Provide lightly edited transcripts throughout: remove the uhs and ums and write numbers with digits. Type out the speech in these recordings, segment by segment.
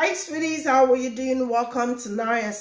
Hi sweeties, how are you doing? Welcome to cimnanya.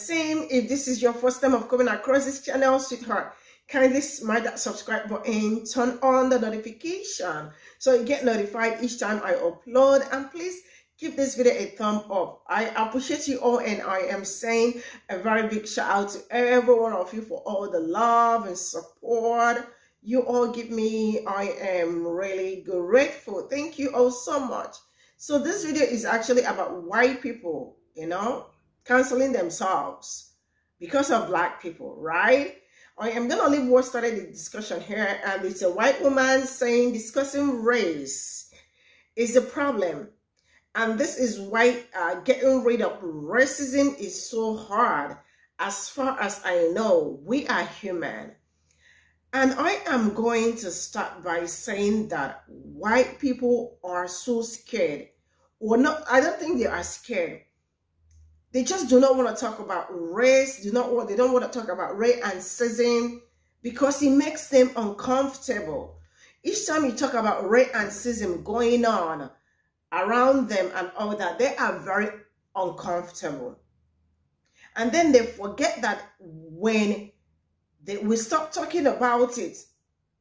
If this is your first time of coming across this channel, sweetheart, kindly smash that subscribe button, turn on the notification so you get notified each time I upload, and please give this video a thumb up. I appreciate you all, and I am saying a very big shout out to every one of you for all the love and support you all give me. I am really grateful. Thank you all so much. So this video is actually about white people, canceling themselves because of black people, right? I am going to leave what started the discussion here, and it's a white woman saying discussing race is a problem. And this is why getting rid of racism is so hard. As far as I know, we are human. And I am going to start by saying that white people are so scared. Or not, I don't think they are scared. They just do not want to talk about race. They don't want to talk about racism because it makes them uncomfortable. Each time you talk about racism going on around them and all that, they are very uncomfortable. And then they forget that when we stop talking about it,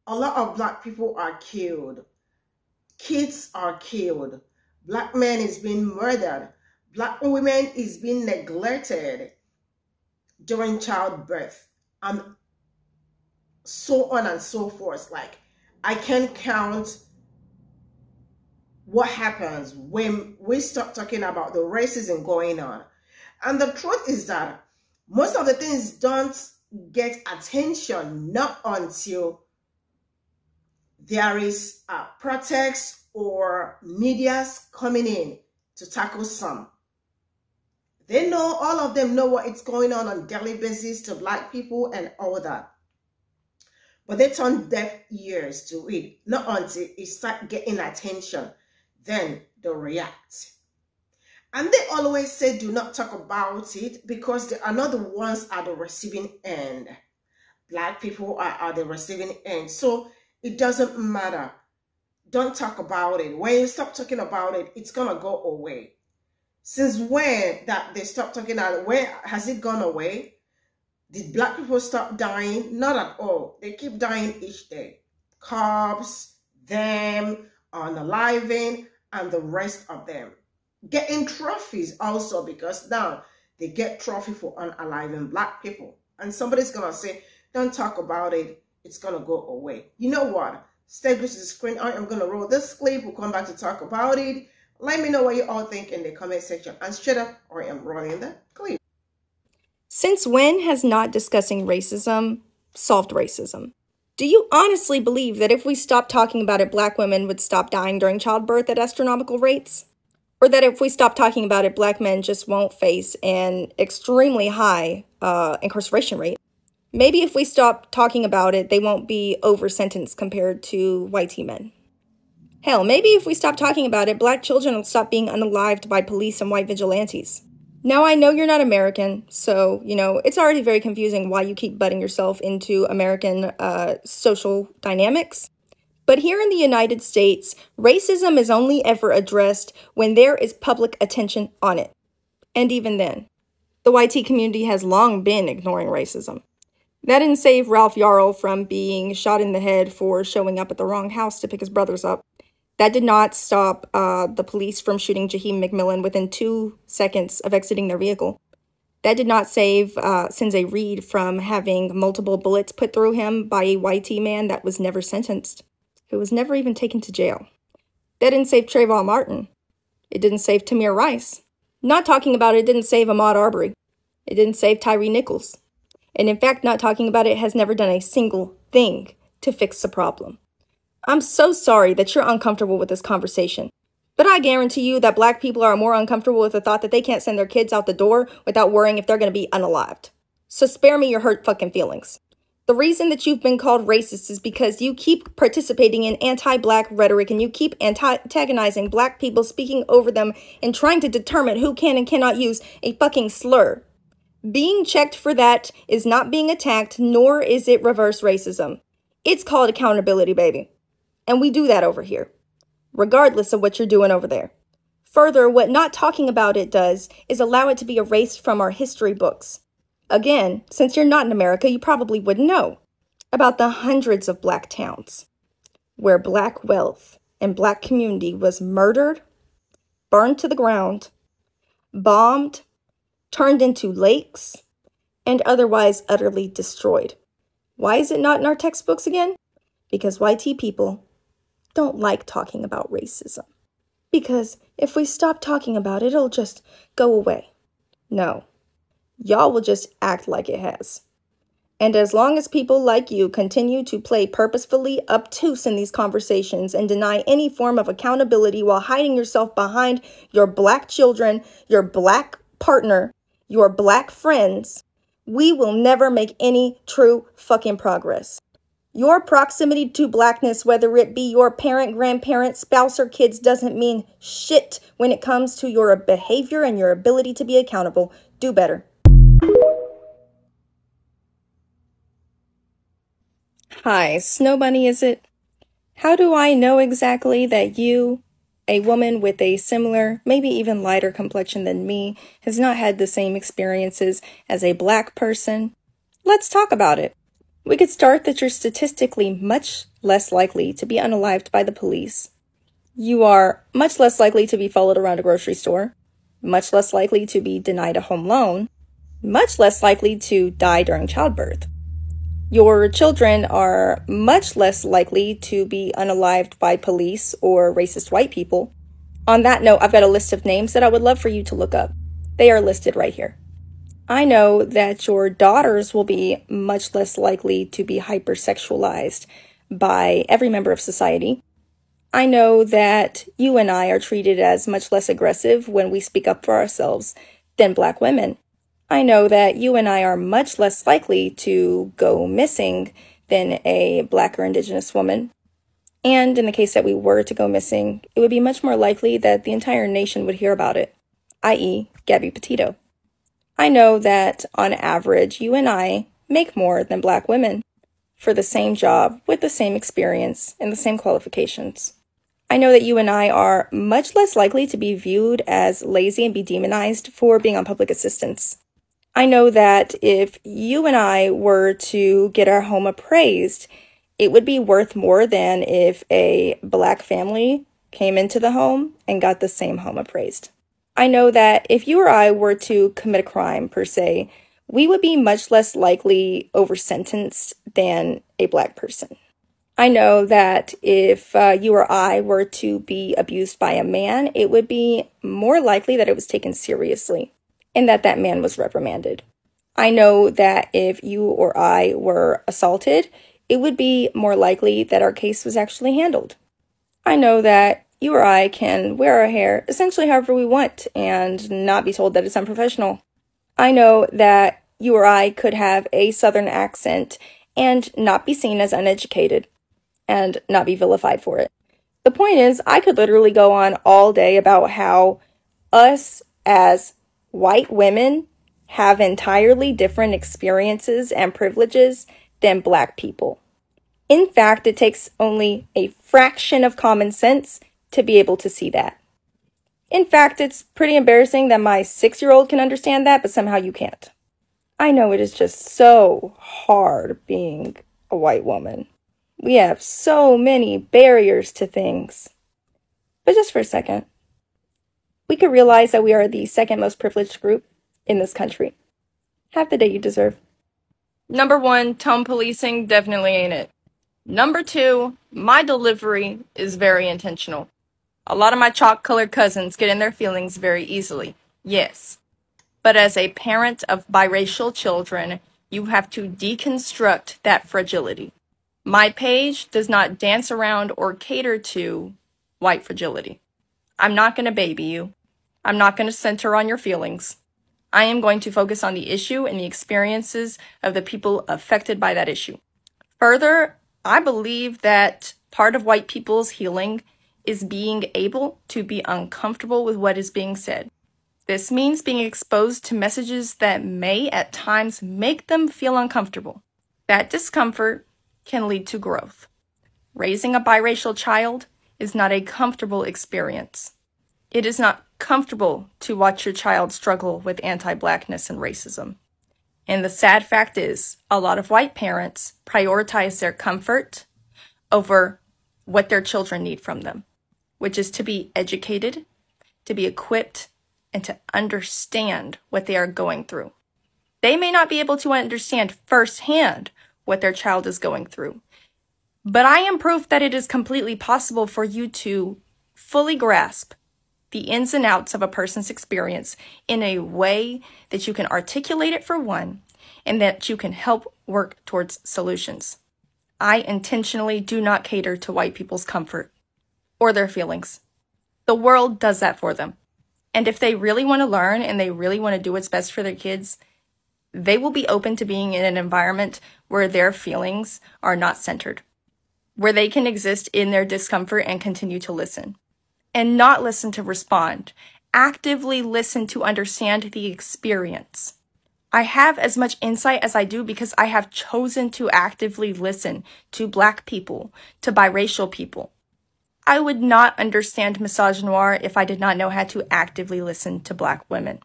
a lot of black people are killed. Kids are killed. Black men is being murdered. Black women is being neglected during childbirth, and so on and so forth. Like, I can't count what happens when we stop talking about the racism going on. And the truth is that most of the things don't get attention, not until there is a protest or media's coming in to tackle some. They know, all of them know what is going on daily basis to black people and all that. But they turn deaf ears to it, not until it starts getting attention. Then they react. And they always say do not talk about it because they are not the ones at the receiving end. Black people are at the receiving end. So it doesn't matter. Don't talk about it. When you stop talking about it, it's going to go away. Since when that they stopped talking about it, when has it gone away? Did black people stop dying? Not at all. They keep dying each day. Cops, them, unaliving, and the rest of them. Getting trophies also, because now they get trophy for unaliving black people. And somebody's going to say, don't talk about it. It's going to go away. You know what? Stay close to the screen. I am going to roll this clip. We'll come back to talk about it. Let me know what you all think in the comment section. And straight up, I am rolling the clip. Since when has not discussing racism solved racism? Do you honestly believe that if we stopped talking about it, black women would stop dying during childbirth at astronomical rates? Or that if we stop talking about it, black men just won't face an extremely high incarceration rate? Maybe if we stop talking about it, they won't be over-sentenced compared to white men. Hell, maybe if we stop talking about it, black children will stop being unalived by police and white vigilantes. Now, I know you're not American, so, it's already very confusing why you keep butting yourself into American social dynamics. But here in the United States, racism is only ever addressed when there is public attention on it. And even then, the YT community has long been ignoring racism. That didn't save Ralph Yarl from being shot in the head for showing up at the wrong house to pick his brothers up. That did not stop the police from shooting Jaheim McMillan within 2 seconds of exiting their vehicle. That did not save Sensei Reed from having multiple bullets put through him by a YT man that was never sentenced, who was never even taken to jail. That didn't save Trayvon Martin. It didn't save Tamir Rice. Not talking about it didn't save Ahmaud Arbery. It didn't save Tyree Nichols. And in fact, not talking about it has never done a single thing to fix the problem. I'm so sorry that you're uncomfortable with this conversation, but I guarantee you that black people are more uncomfortable with the thought that they can't send their kids out the door without worrying if they're going to be unalived. So spare me your hurt fucking feelings. The reason that you've been called racist is because you keep participating in anti-black rhetoric and you keep antagonizing black people, speaking over them and trying to determine who can and cannot use a fucking slur. Being checked for that is not being attacked, nor is it reverse racism. It's called accountability, baby. And we do that over here, regardless of what you're doing over there. Further, what not talking about it does is allow it to be erased from our history books. Again, since you're not in America, you probably wouldn't know about the hundreds of Black towns where Black wealth and Black community was murdered, burned to the ground, bombed, turned into lakes, and otherwise utterly destroyed. Why is it not in our textbooks again? Because white people don't like talking about racism. Because if we stop talking about it, it'll just go away. No, y'all will just act like it has. And as long as people like you continue to play purposefully obtuse in these conversations and deny any form of accountability while hiding yourself behind your Black children, your Black partner, your Black friends, we will never make any true fucking progress. Your proximity to Blackness, whether it be your parent, grandparent, spouse, or kids, doesn't mean shit when it comes to your behavior and your ability to be accountable. Do better. Hi, Snow Bunny, is it? How do I know exactly that you, a woman with a similar, maybe even lighter complexion than me, has not had the same experiences as a Black person? Let's talk about it. We could start that you're statistically much less likely to be unalived by the police. You are much less likely to be followed around a grocery store, much less likely to be denied a home loan, much less likely to die during childbirth. Your children are much less likely to be unalived by police or racist white people. On that note, I've got a list of names that I would love for you to look up. They are listed right here. I know that your daughters will be much less likely to be hypersexualized by every member of society. I know that you and I are treated as much less aggressive when we speak up for ourselves than Black women. I know that you and I are much less likely to go missing than a Black or Indigenous woman. And in the case that we were to go missing, it would be much more likely that the entire nation would hear about it, i.e. Gabby Petito. I know that, on average, you and I make more than Black women for the same job, with the same experience, and the same qualifications. I know that you and I are much less likely to be viewed as lazy and be demonized for being on public assistance. I know that if you and I were to get our home appraised, it would be worth more than if a Black family came into the home and got the same home appraised. I know that if you or I were to commit a crime, per se, we would be much less likely over-sentenced than a Black person. I know that if you or I were to be abused by a man, it would be more likely that it was taken seriously and that that man was reprimanded. I know that if you or I were assaulted, it would be more likely that our case was actually handled. I know that you or I can wear our hair essentially however we want and not be told that it's unprofessional. I know that you or I could have a Southern accent and not be seen as uneducated and not be vilified for it. The point is, I could literally go on all day about how us as white women have entirely different experiences and privileges than Black people. In fact, it takes only a fraction of common sense to be able to see that. In fact, it's pretty embarrassing that my 6-year-old can understand that, but somehow you can't. I know it is just so hard being a white woman. We have so many barriers to things. But just for a second, we could realize that we are the second most privileged group in this country. Have the day you deserve. Number 1, tone policing definitely ain't it. Number 2, my delivery is very intentional. A lot of my chalk-colored cousins get in their feelings very easily. Yes. But as a parent of biracial children, you have to deconstruct that fragility. My page does not dance around or cater to white fragility. I'm not going to baby you. I'm not going to center on your feelings. I am going to focus on the issue and the experiences of the people affected by that issue. Further, I believe that part of white people's healing is being able to be uncomfortable with what is being said. This means being exposed to messages that may at times make them feel uncomfortable. That discomfort can lead to growth. Raising a biracial child is not a comfortable experience. It is not comfortable to watch your child struggle with anti-Blackness and racism. And the sad fact is, a lot of white parents prioritize their comfort over what their children need from them, which is to be educated, to be equipped, and to understand what they are going through. They may not be able to understand firsthand what their child is going through, but I am proof that it is completely possible for you to fully grasp the ins and outs of a person's experience in a way that you can articulate it for one, and that you can help work towards solutions. I intentionally do not cater to white people's comfort or their feelings. The world does that for them. And if they really want to learn and they really want to do what's best for their kids, they will be open to being in an environment where their feelings are not centered, where they can exist in their discomfort and continue to listen. And not listen to respond. Actively listen to understand the experience. I have as much insight as I do because I have chosen to actively listen to Black people, to biracial people. I would not understand misogynoir if I did not know how to actively listen to Black women.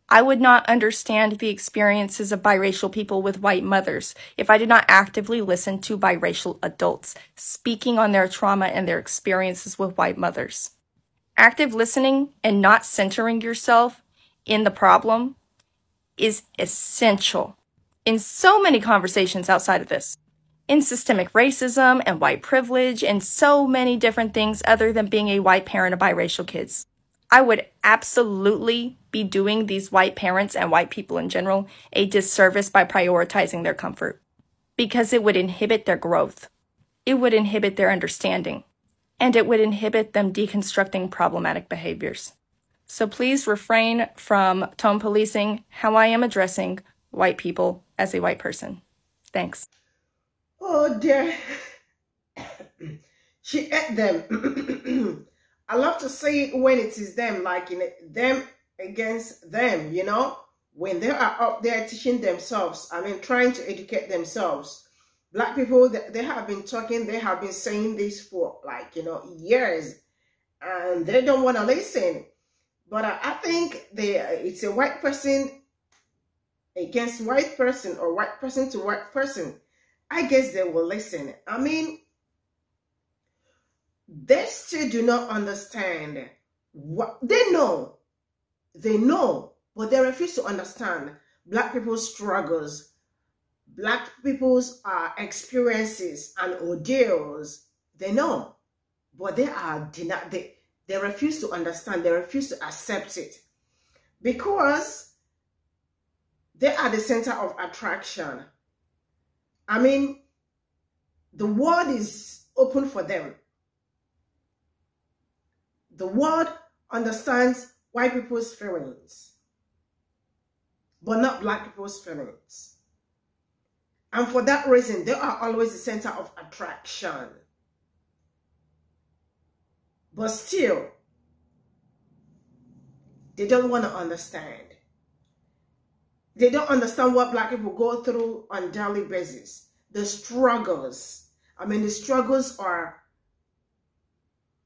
I would not understand the experiences of biracial people with white mothers if I did not actively listen to biracial adults speaking on their trauma and their experiences with white mothers. Active listening and not centering yourself in the problem is essential in so many conversations outside of this. In systemic racism and white privilege and so many different things other than being a white parent of biracial kids. I would absolutely be doing these white parents and white people in general a disservice by prioritizing their comfort, because it would inhibit their growth. It would inhibit their understanding, and it would inhibit them deconstructing problematic behaviors. So please refrain from tone policing how I am addressing white people as a white person. Thanks. Oh dear. She ate them. I love to say it when it is them, like in them against them, you know, when they are up there teaching themselves, trying to educate themselves. Black people, they have been talking, they have been saying this for years, and they don't want to listen. But I think it's a white person against white person, or white person to white person. I guess they will listen. They still do not understand what they know. They know, but they refuse to understand Black people's struggles, Black people's experiences and ordeals. They know, but they are denied. They refuse to understand. They refuse to accept it because they are the center of attraction. The world is open for them. The world understands white people's feelings, but not Black people's feelings. And for that reason, they are always the center of attraction. But still, they don't want to understand. They don't understand what Black people go through on a daily basis. The struggles. The struggles are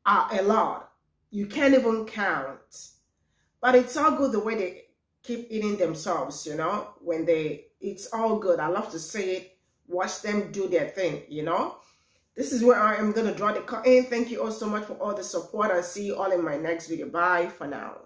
a lot. You can't even count. But it's all good the way they keep eating themselves, you know, it's all good. I love to say it. Watch them do their thing, you know. This is where I am going to draw the curtain. Thank you all so much for all the support. I'll see you all in my next video. Bye for now.